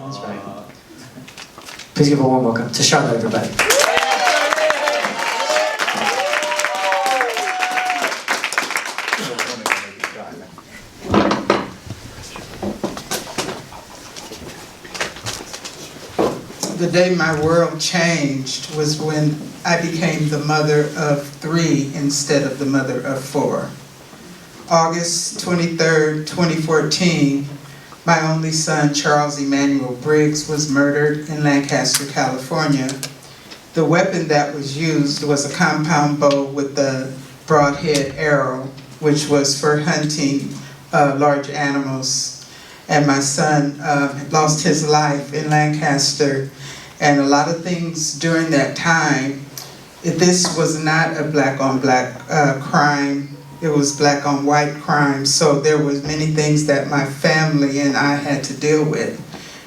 That's right. Please give a warm welcome to Charlotte, everybody. The day my world changed was when I became the mother of 3 instead of the mother of 4. August 23rd, 2014, my only son, Charles Emmanuel Briggs, was murdered in Lancaster, California. The weapon that was used was a compound bow with a broadhead arrow, which was for hunting large animals. And my son lost his life in Lancaster. And a lot of things during that time, this was not a black-on-black crime. It was black-on-white crime. So there was many things that my family and I had to deal with.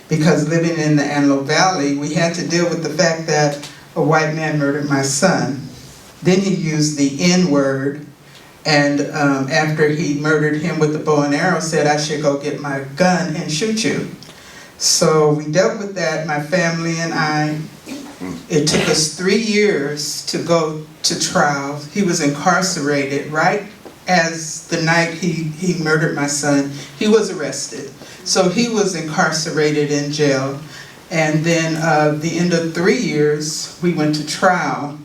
Because living in the Antelope Valley, we had to deal with the fact that a white man murdered my son. Then he used the N-word, and after he murdered him with the bow and arrow, said I should go get my gun and shoot you. So we dealt with that, my family and I. It took us 3 years to go to trial. He was incarcerated right as the night he murdered my son. He was arrested. So he was incarcerated in jail. And then the end of 3 years, we went to trial.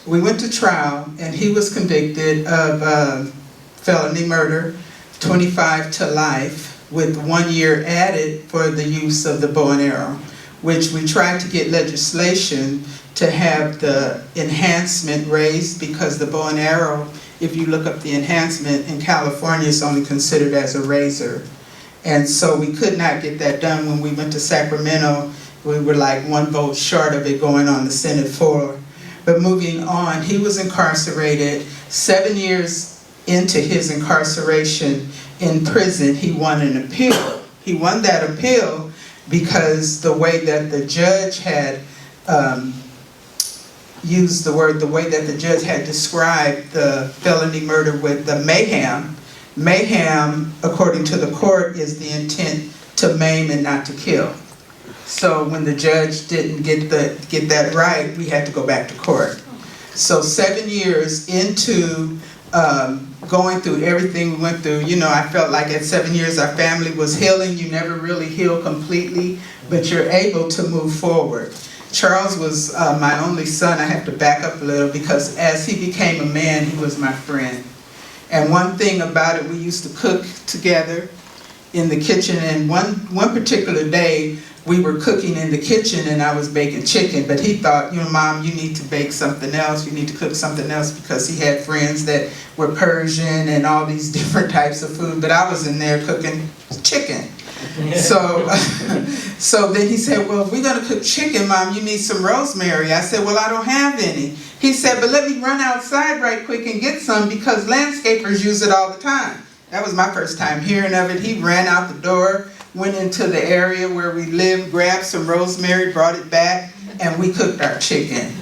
We went to trial, and he was convicted of felony murder, 25 to life, with 1 year added for the use of the bow and arrow, which we tried to get legislation to have the enhancement raised, because the bow and arrow, if you look up the enhancement in California, is only considered as a razor. And so we could not get that done. When we went to Sacramento, we were like 1 vote short of it going on the Senate floor. But moving on, he was incarcerated. 7 years into his incarceration in prison, he won an appeal. He won that appeal because the way that the judge had used the word, the way that the judge had described the felony murder with the mayhem. Mayhem, according to the court, is the intent to maim and not to kill. So when the judge didn't get that right, we had to go back to court. So 7 years into going through everything we went through, you know, I felt like at 7 years our family was healing. You never really heal completely, but you're able to move forward. Charles was my only son. I have to back up a little, because as he became a man, he was my friend. And one thing about it, we used to cook together in the kitchen, and one particular day, we were cooking in the kitchen and I was baking chicken, but he thought, you know, Mom, you need to bake something else. You need to cook something else, because he had friends that were Persian and all these different types of food, but I was in there cooking chicken. So then he said, well, if we're going to cook chicken, Mom, you need some rosemary. I said, well, I don't have any. He said, but let me run outside right quick and get some, because landscapers use it all the time. That was my first time hearing of it. He ran out the door, went into the area where we lived, grabbed some rosemary, brought it back, and we cooked our chicken.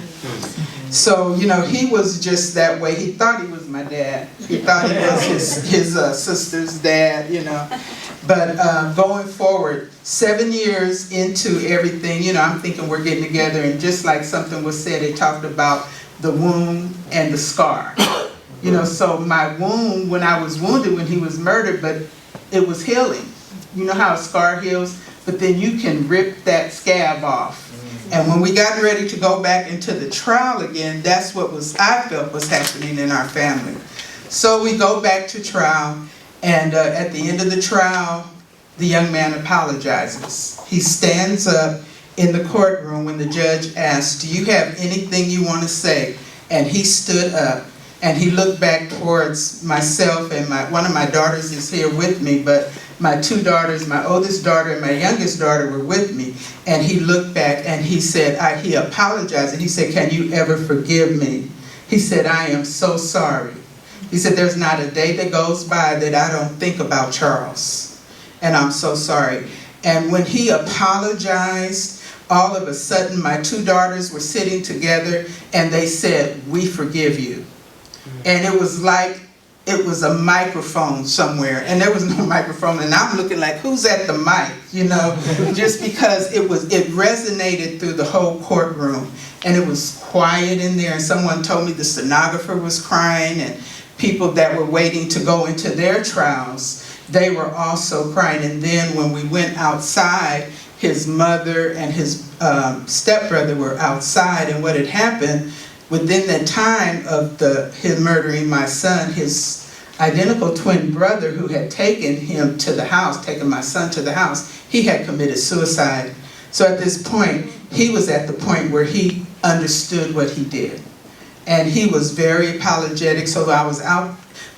So, you know, he was just that way. He thought he was my dad. He thought he was his sister's dad, you know. But going forward, 7 years into everything, you know, I'm thinking we're getting together, and just like something was said, they talked about the wound and the scar. You know, so my wound, when I was wounded when he was murdered, but it was healing. You know how a scar heals? But then you can rip that scab off. And when we got ready to go back into the trial again, that's what I felt was happening in our family. So we go back to trial, and at the end of the trial, the young man apologizes. He stands up in the courtroom when the judge asks, do you have anything you want to say? And he stood up, and he looked back towards myself, and one of my daughters is here with me, but my 2 daughters, my oldest daughter and my youngest daughter, were with me. And he looked back and he said, he apologized, and he said, can you ever forgive me? He said, I am so sorry. He said, there's not a day that goes by that I don't think about Charles. And I'm so sorry. And when he apologized, all of a sudden my 2 daughters were sitting together and they said, we forgive you. And it was like it was a microphone somewhere, and there was no microphone, and I'm looking like, who's at the mic, you know, just because it resonated through the whole courtroom, and it was quiet in there, and someone told me the stenographer was crying, and people that were waiting to go into their trials, they were also crying. And then when we went outside, his mother and his stepbrother were outside, and what had happened, within the time of him murdering my son, his identical twin brother who had taken him to the house, taken my son to the house, he had committed suicide. So at this point, he was at the point where he understood what he did. And he was very apologetic, so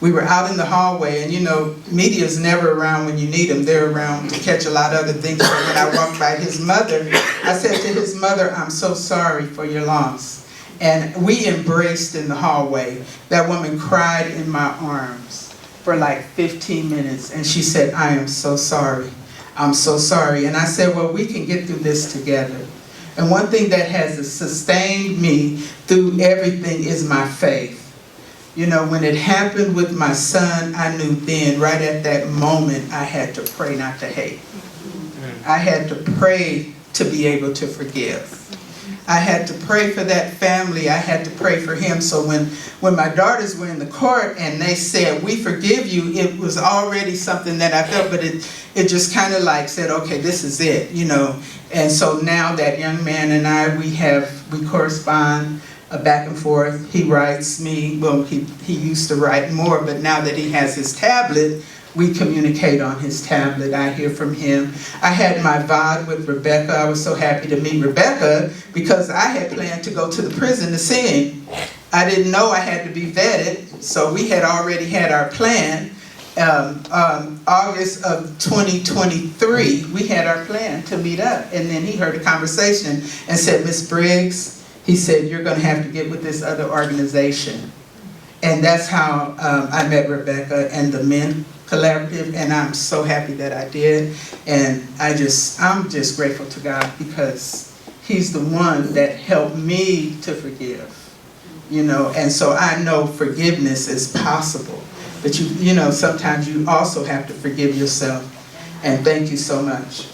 we were out in the hallway, and you know, media's never around when you need them. They're around to catch a lot of other things. So when I walked by his mother, I said to his mother, I'm so sorry for your loss. And we embraced in the hallway. That woman cried in my arms for like 15 minutes, and she said, I am so sorry. I'm so sorry. And I said, well, we can get through this together. And one thing that has sustained me through everything is my faith. You know, when it happened with my son, I knew then, right at that moment, I had to pray not to hate. I had to pray to be able to forgive. I had to pray for that family. I had to pray for him. So when my daughters were in the court and they said, we forgive you, it was already something that I felt, but it just kind of like said, okay, this is it, you know. And so now that young man and I, we correspond back and forth. He writes me, well, he used to write more, but now that he has his tablet, we communicate on his tablet. I hear from him. I had my VOD with Rebecca. I was so happy to meet Rebecca because I had planned to go to the prison to sing. I didn't know I had to be vetted, so we had already had our plan. August of 2023, we had our plan to meet up, and then he heard a conversation and said, Miss Briggs, he said, you're going to have to get with this other organization. And that's how I met Rebecca and the Men Collaborative, and I'm so happy that I did. And I'm just grateful to God because he's the one that helped me to forgive, you know. And so I know forgiveness is possible, but you know, sometimes you also have to forgive yourself. And thank you so much.